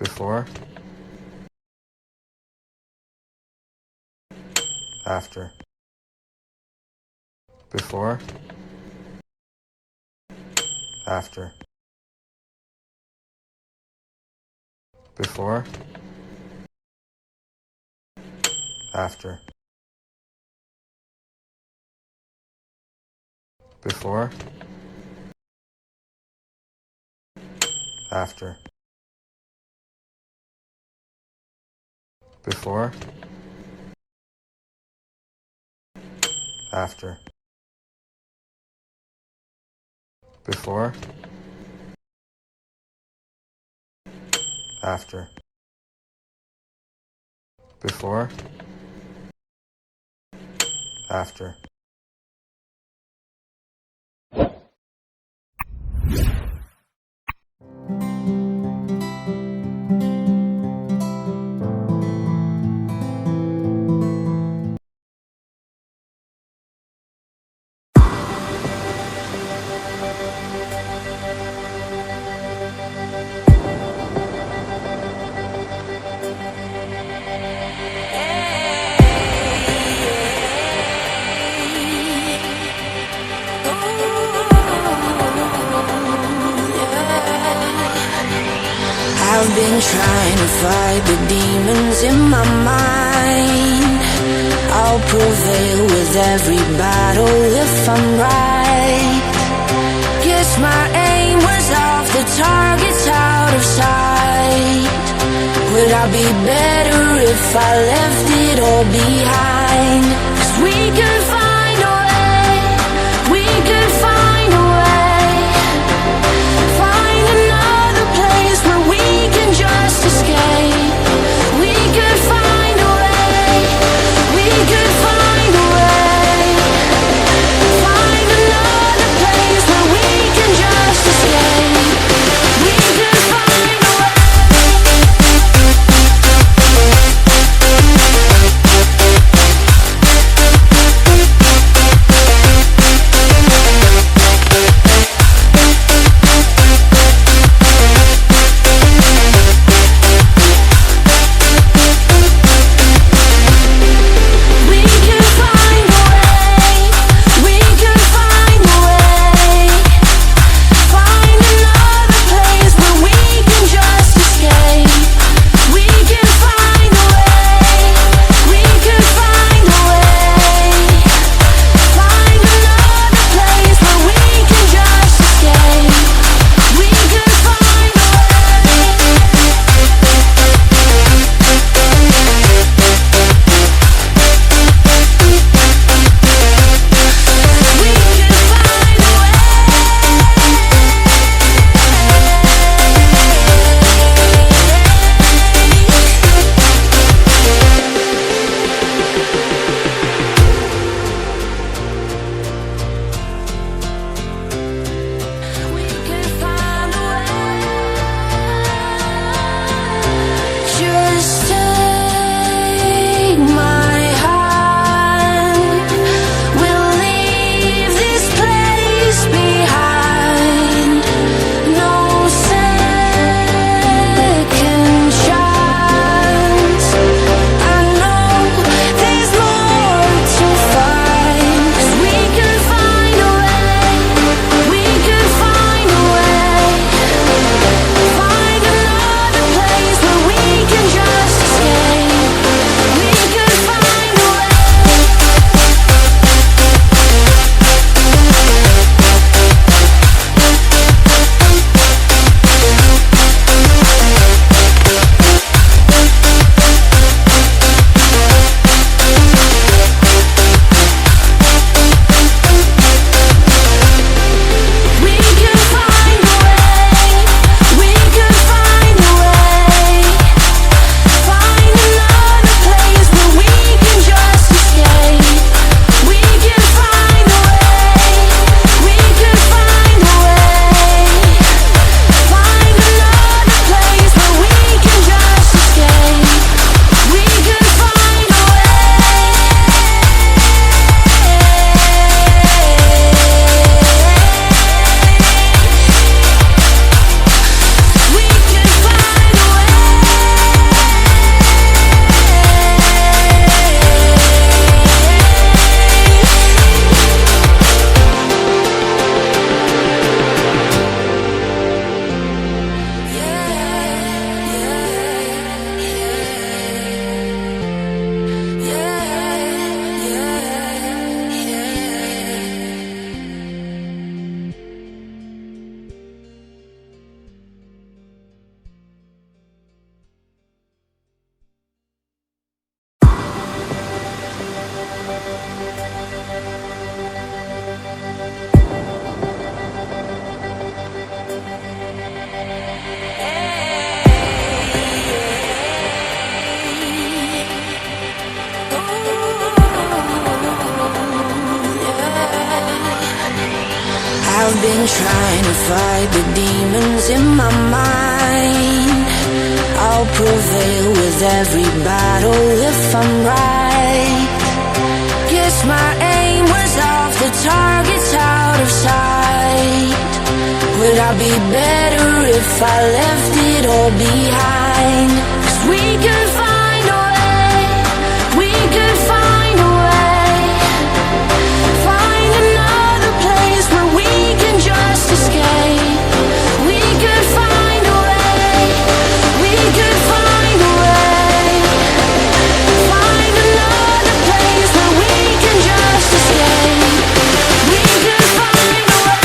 Before, after, before, after, before, after, before, after, before, after, before, after, before, after. I've been trying to fight the demons in my mind. I'll prevail with every battle if I'm right. Guess my aim was off, the target's out of sight. Would I be better if I left it all behind? 'Cause we could find a way, we could find a way. Find another place where we can just escape. We could find a way, we could find a way. Find another place where we can just escape. We could find a way. I've been trying to fight the demons in my mind. I'll prevail with every battle if I'm right. Guess my aim was off, the target's out of sight. Would I be better if I left it all behind? 'Cause we could find a way, we could find a way. Find another place where we can just escape. We could find a way, we could find a way. Find another place where we can just escape. We could find a way.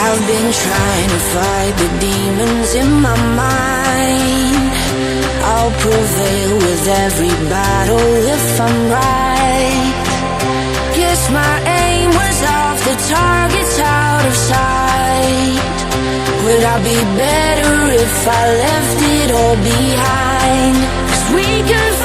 I've been trying to fight the demons in my mind. I'll prevail with every battle if I'm right. Guess my aim was off, the target's out of sight. Would I be better if I left it all behind? 'Cause we could